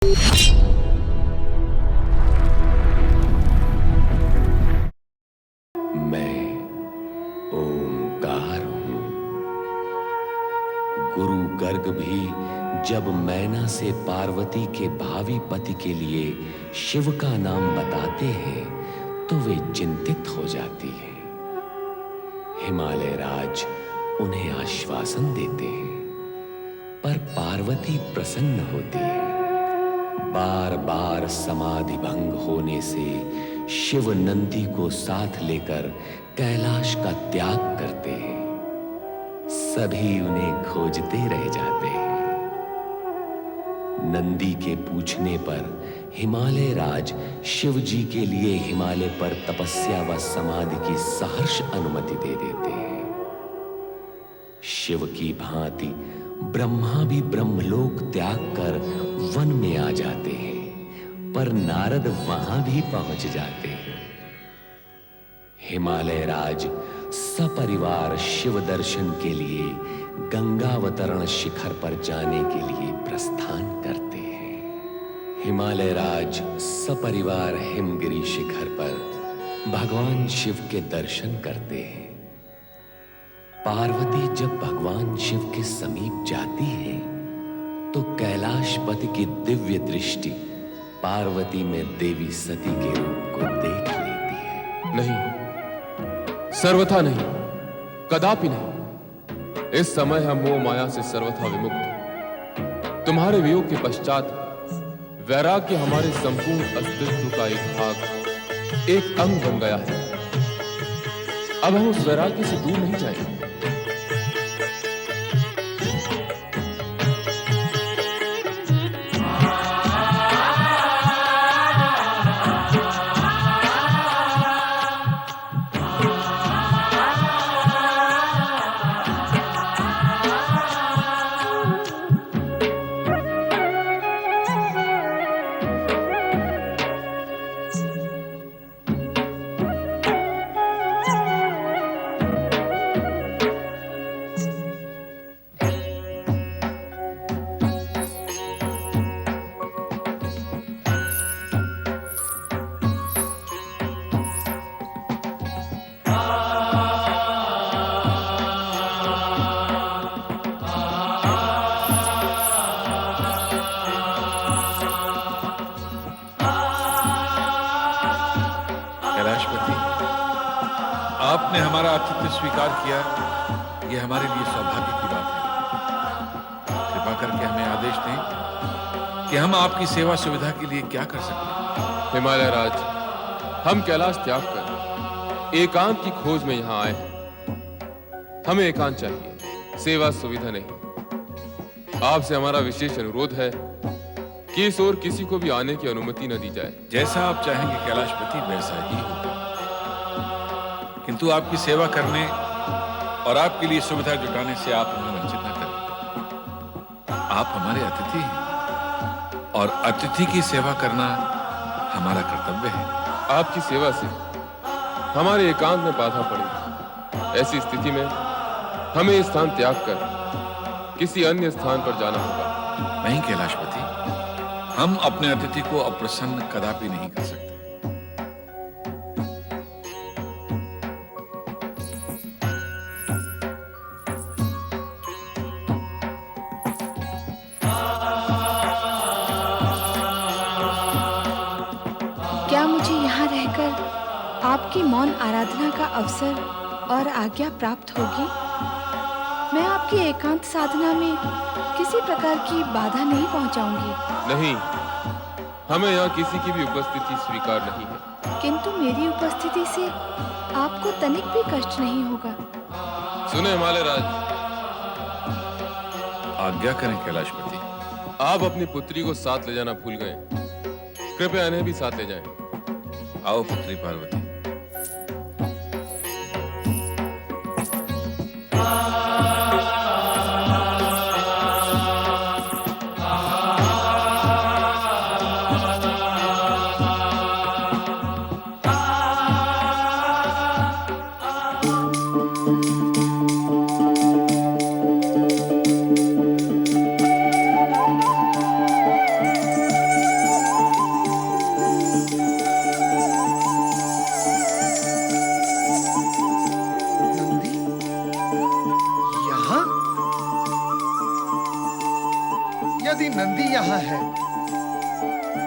मैं ओंकार हूं। गुरु गर्ग भी जब मैना से पार्वती के भावी पति के लिए शिव का नाम बताते हैं तो वे चिंतित हो जाती हैं। हिमालय राज उन्हें आश्वासन देते हैं, पर पार्वती प्रसन्न होती है। बार बार समाधि भंग होने से शिव नंदी को साथ लेकर कैलाश का त्याग करते हैं। सभी उन्हें खोजते रह जाते हैं। नंदी के पूछने पर हिमालय राज शिव जी के लिए हिमालय पर तपस्या व समाधि की सहर्ष अनुमति दे देते हैं। शिव की भांति ब्रह्मा भी ब्रह्मलोक त्याग कर वन में आ जाते हैं, पर नारद वहां भी पहुंच जाते हैं। हिमालय राज सपरिवार शिव दर्शन के लिए गंगावतरण शिखर पर जाने के लिए प्रस्थान करते हैं। हिमालय राज सपरिवार हिमगिरी शिखर पर भगवान शिव के दर्शन करते हैं। पार्वती जब भगवान शिव के समीप जाती है तो कैलाशपति की दिव्य दृष्टि पार्वती में देवी सती के रूप को देख लेती है। नहीं, सर्वथा नहीं, कदापि नहीं। इस समय हम मोह माया से सर्वथा विमुक्त हैं। तुम्हारे वियोग के पश्चात वैराग्य हमारे संपूर्ण अस्तित्व का एक भाग, एक अंग बन गया है। अब हम उस वैराग्य से दूर नहीं जाएंगे। आपने हमारा आतिथ्य स्वीकार किया, यह हमारे लिए सौभाग्य की बात है। कृपा करके हमें आदेश दें कि हम आपकी सेवा सुविधा के लिए क्या कर सकते हैं। हिमालय राज, हम कैलाश त्याग कर एकांत की खोज में यहां आए हैं। हमें एकांत चाहिए, सेवा सुविधा नहीं। आपसे हमारा विशेष अनुरोध है कि इस ओर किसी को भी आने की अनुमति न दी जाए। जैसा आप चाहेंगे कैलाशपति, वैसा ही होगा। किंतु आपकी सेवा करने और आपके लिए सुविधा जुटाने से आप हमें वंचित न करें। आप हमारे अतिथि हैं और अतिथि की सेवा करना हमारा कर्तव्य है। आपकी सेवा से हमारे एकांत में बाधा पड़ेगी। ऐसी स्थिति में हमें इस स्थान त्याग कर किसी अन्य स्थान पर जाना होगा। नहीं कैलाशपति, हम अपने अतिथि को अप्रसन्न कदापि नहीं कर सकते। क्या मुझे यहाँ रहकर आपकी मौन आराधना का अवसर और आज्ञा प्राप्त होगी? मैं आपकी एकांत साधना में किसी प्रकार की बाधा नहीं पहुंचाऊंगी। नहीं, हमें यहाँ किसी की भी उपस्थिति स्वीकार नहीं है। किंतु मेरी उपस्थिति से आपको तनिक भी कष्ट नहीं होगा। सुने हिमालय राज, आज्ञा करें कैलाशपति। आप अपनी पुत्री को साथ ले जाना भूल गए। कृपया इन्हें भी साथ ले जाएं। आओ पुत्री पार्वती।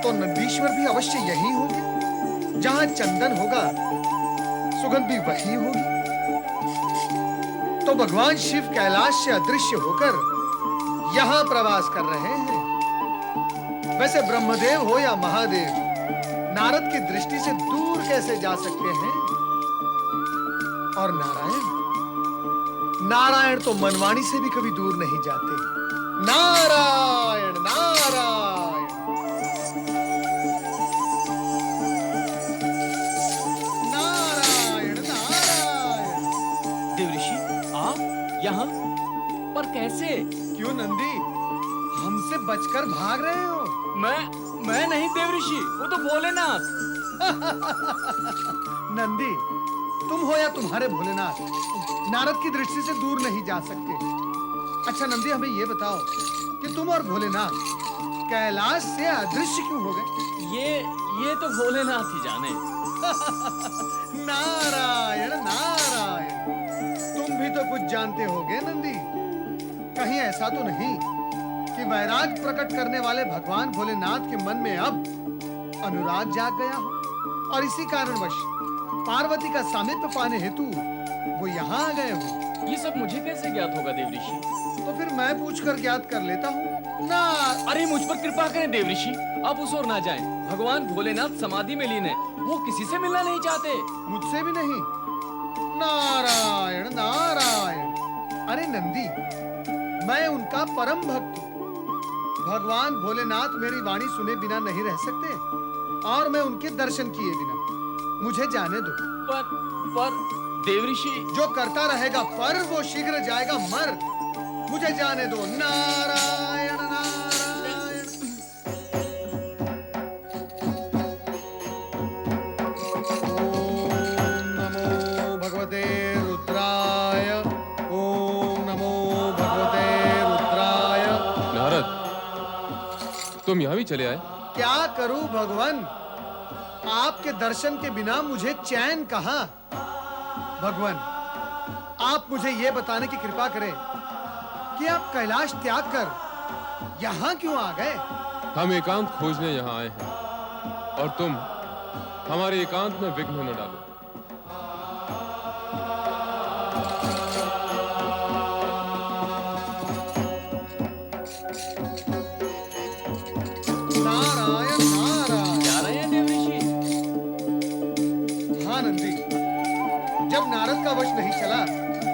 तो नंदीश्वर भी अवश्य यही होंगे। जहां चंदन होगा सुगंध भी वही होगी। तो भगवान शिव कैलाश से अदृश्य होकर यहां प्रवास कर रहे हैं। वैसे ब्रह्मदेव हो या महादेव, नारद की दृष्टि से दूर कैसे जा सकते हैं? और नारायण तो मनवाणी से भी कभी दूर नहीं जाते। नारायण नारायण नारायण नारायण। देवऋषि, आप यहाँ पर कैसे? क्यों नंदी, हमसे बचकर भाग रहे हो? मैं नहीं देवऋषि, वो तो भोलेनाथ। नंदी, तुम हो या तुम्हारे भोलेनाथ, नारद की दृष्टि से दूर नहीं जा सकते। अच्छा नंदी, हमें ये बताओ कि तुम और भोलेनाथ कैलाश से अदृश्य क्यों हो गए? ये तो भोलेनाथ ही जाने। नारायण नारायण, तुम भी तो कुछ जानते होगे नंदी। कहीं ऐसा तो नहीं कि वैराग प्रकट करने वाले भगवान भोलेनाथ के मन में अब अनुराग जाग गया हो और इसी कारणवश पार्वती का सामीप्य पाने हेतु वो यहाँ आ गए हो? ये सब मुझे कैसे ज्ञात होगा देवऋषि? तो फिर मैं पूछकर ज्ञात कर लेता हूँ ना। अरे मुझ पर कृपा करें देवऋषि, आप उस ओर ना जाएं। भगवान भोलेनाथ समाधि में लीन है, वो किसी से मिलना नहीं चाहते। मुझसे भी नहीं? नारायण नारायण। अरे नंदी, मैं उनका परम भक्त हूँ। भगवान भोलेनाथ मेरी वाणी सुने बिना नहीं रह सकते और मैं उनके दर्शन किए बिना। मुझे जाने दो। पर देवऋषि, जो करता रहेगा पर वो शीघ्र जाएगा मर। मुझे जाने दो। नारायण नारायण। ओम नमो भगवते रुद्राय। ओम नमो भगवते रुद्राय। नारद, तुम यहाँ भी चले आए? क्या करूं भगवान, आपके दर्शन के बिना मुझे चैन कहां। भगवान, आप मुझे यह बताने की कृपा करें कि आप कैलाश त्याग कर यहां क्यों आ गए? हम एकांत खोजने यहाँ आए हैं और तुम हमारे एकांत में विघ्न न डालो। नारायण नारायण। जा रहे हैं देवऋषि? हाँ नंदी, जब नारद का वश नहीं चला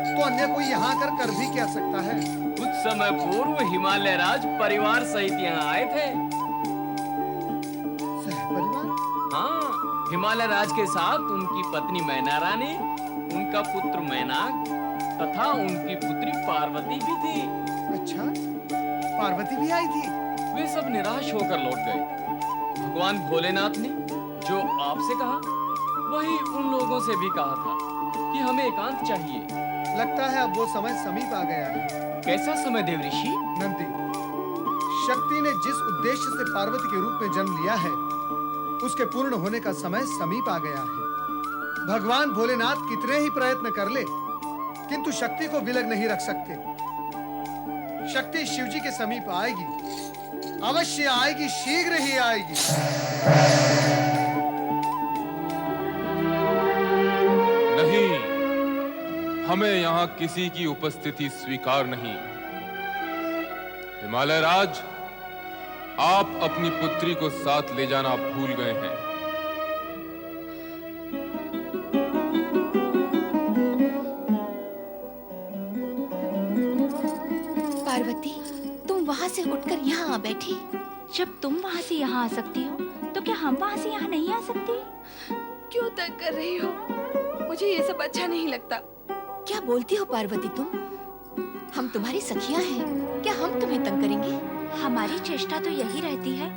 तो अन्य कोई यहाँ कर भी क्या सकता है? कुछ समय पूर्व हिमालय राज परिवार सहित यहाँ आए थे। सहपरिवार? हाँ, हिमालय राज के साथ उनकी पत्नी मैना रानी, उनका पुत्र मैनाक तथा उनकी पुत्री पार्वती भी थी। अच्छा, पार्वती भी आई थी? वे सब निराश होकर लौट गए। भगवान भोलेनाथ ने जो आपसे कहा वही उन लोगों से भी कहा था कि हमें एकांत चाहिए। लगता है अब वो समय समीप आ गया है। कैसा समय देवऋषि? नंदी, शक्ति ने जिस उद्देश्य से पार्वती के रूप में जन्म लिया है उसके पूर्ण होने का समय समीप आ गया है। भगवान भोलेनाथ कितने ही प्रयत्न कर ले किंतु शक्ति को विलग नहीं रख सकते। शक्ति शिवजी के समीप आएगी, अवश्य आएगी, शीघ्र ही आएगी। नहीं, हमें यहाँ किसी की उपस्थिति स्वीकार नहीं। हिमालय राज, आप अपनी पुत्री को साथ ले जाना भूल गए हैं। पार्वती, तुम वहाँ से उठकर यहाँ आ बैठी। जब तुम वहाँ से यहाँ आ सकती हो तो क्या हम वहाँ से यहाँ नहीं आ सकते? क्यों तंग कर रही हो? मुझे ये सब अच्छा नहीं लगता। क्या बोलती हो पार्वती तुम? हम तुम्हारी सखियां हैं, क्या हम तुम्हें तंग करेंगे? हमारी चेष्टा तो यही रहती है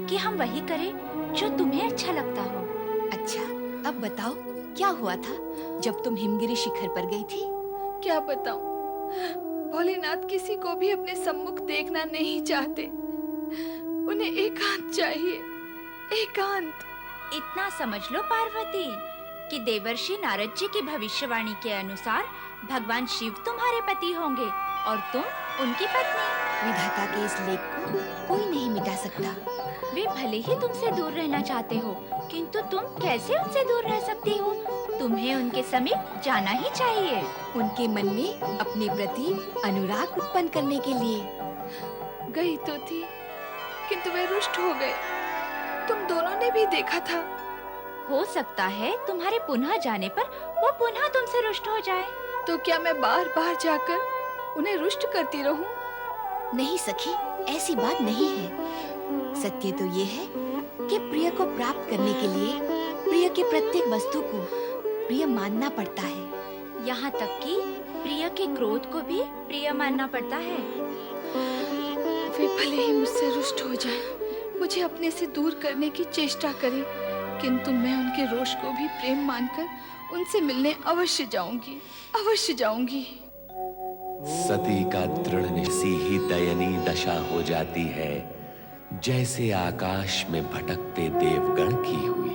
कि हम वही करें जो तुम्हें अच्छा लगता हो। अच्छा, अब बताओ क्या हुआ था जब तुम हिमगिरी शिखर पर गई थी? क्या बताऊं, भोलेनाथ किसी को भी अपने सम्मुख देखना नहीं चाहते। उन्हें एकांत चाहिए, एकांत। इतना समझ लो पार्वती कि देवर्षि नारद जी की भविष्यवाणी के अनुसार भगवान शिव तुम्हारे पति होंगे और तुम उनकी पत्नी। विधाता के इस लेख को कोई नहीं मिटा सकता। वे भले ही तुमसे दूर रहना चाहते हो, किंतु तुम कैसे उनसे दूर रह सकती हो? तुम्हें उनके समीप जाना ही चाहिए। उनके मन में अपने प्रति अनुराग उत्पन्न करने के लिए। गई तो थी, किंतु वे रुष्ट हो गए। तुम दोनों ने भी देखा था। हो सकता है तुम्हारे पुनः जाने पर वो पुनः तुमसे रुष्ट हो जाए। तो क्या मैं बार बार जाकर उन्हें रुष्ट करती रहूं? नहीं सखी, ऐसी बात नहीं है। सत्य तो ये है कि प्रिय को प्राप्त करने के लिए प्रिय के प्रत्येक वस्तु को प्रिय मानना पड़ता है। यहाँ तक कि प्रिय के क्रोध को भी प्रिय मानना पड़ता है। वे भले ही मुझसे रुष्ट हो जाएं, मुझे अपने से दूर करने की चेष्टा करें, किंतु मैं उनके रोष को भी प्रेम मानकर उनसे मिलने अवश्य जाऊंगी, अवश्य जाऊंगी। सती का दृढ़ सी ही दयनीय दशा हो जाती है, जैसे आकाश में भटकते देवगण की हुई।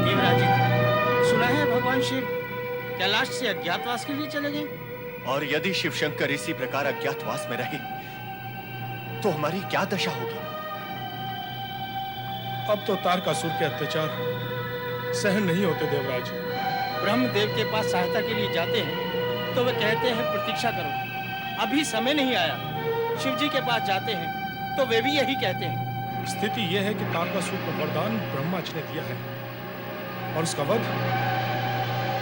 देवराज जी, सुना है भगवान शिव कैलाश से अज्ञातवास के लिए चले गए। और यदि शिव शंकर इसी प्रकार अज्ञातवास में रहे तो हमारी क्या दशा होगी? अब तो तारकासुर के अत्याचार सहन नहीं होते देवराज। ब्रह्मदेव के पास सहायता के लिए जाते हैं तो वे कहते हैं प्रतीक्षा करो, अभी समय नहीं आया। शिव जी के पास जाते हैं तो वे भी यही कहते हैं। स्थिति यह है कि तारकासुर को वरदान ब्रह्मा जी ने दिया है और उसका वध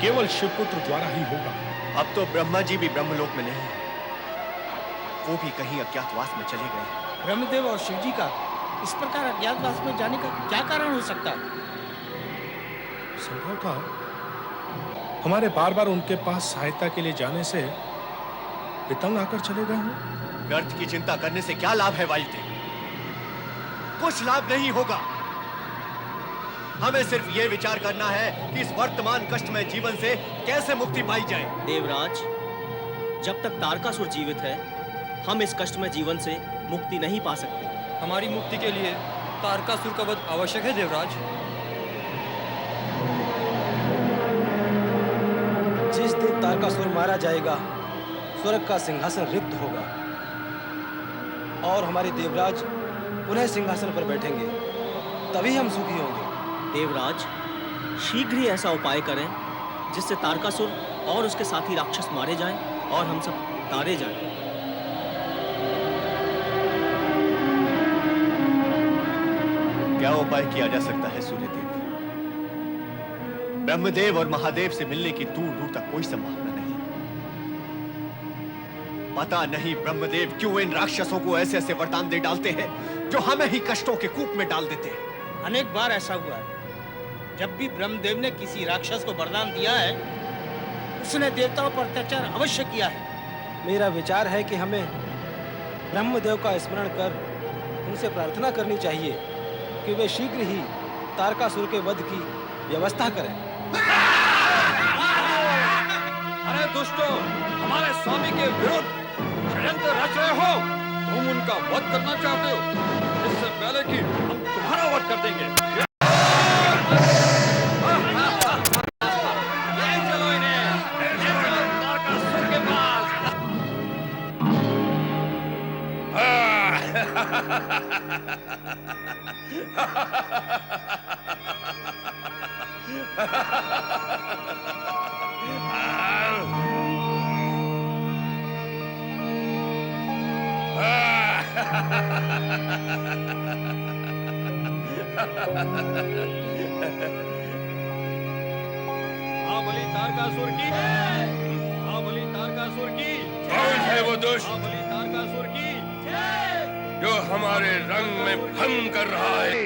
केवल शिवपुत्र द्वारा ही होगा। अब तो ब्रह्मा जी भी ब्रह्मलोक में नहीं है, वो भी कहीं अज्ञातवास में चले गए हैं। ब्रह्मदेव और शिव जी का इस प्रकार अज्ञातवास में जाने का क्या कारण हो सकता है? संभव था हमारे बार बार उनके पास सहायता के लिए जाने से वे तंग आकर चले गए हों। व्यर्थ की चिंता करने से क्या लाभ है वायुदेव? कुछ लाभ नहीं होगा। हमें सिर्फ ये विचार करना है कि इस वर्तमान कष्टमय जीवन से कैसे मुक्ति पाई जाए। देवराज, जब तक तारकासुर जीवित है हम इस कष्टमय जीवन से मुक्ति नहीं पा सकते। हमारी मुक्ति के लिए तारकासुर का वध आवश्यक है देवराज। जिस दिन तारकासुर मारा जाएगा, स्वर्ग का सिंहासन रिक्त होगा और हमारे देवराज पुनः सिंहासन पर बैठेंगे, तभी हम सुखी होंगे। देवराज, शीघ्र ही ऐसा उपाय करें जिससे तारकासुर और उसके साथी राक्षस मारे जाएं और हम सब तारे जाएं। क्या उपाय किया जा सकता है सूर्यदेव? ब्रह्मदेव और महादेव से मिलने की दूर दूर तक कोई संभावना नहीं। पता नहीं ब्रह्मदेव क्यों इन राक्षसों को ऐसे ऐसे वरदान दे डालते हैं जो हमें ही कष्टों के कूप में डाल देते हैं। अनेक बार ऐसा हुआ है। जब भी ब्रह्मदेव ने किसी राक्षस को वरदान दिया है, उसने देवताओं पर अत्याचार अवश्य किया है। मेरा विचार है कि हमें ब्रह्मदेव का स्मरण कर उनसे प्रार्थना करनी चाहिए कि वे शीघ्र ही तारकासुर के वध की व्यवस्था करें। अरे दुष्टों, हमारे स्वामी के विरुद्ध षड्यंत्र रच रहे हो। तुम उनका वध करना चाहते हो, इससे पहले कि हम तुम्हारा वध कर देंगे। ले चलो इन्हें, ले चलो तारकासुर के पास। बलि तारकासुर की, बलि तारकासुर की। कौन है वो दुष्ट बलि तारकासुर की जो हमारे रंग में भंग कर रहा है?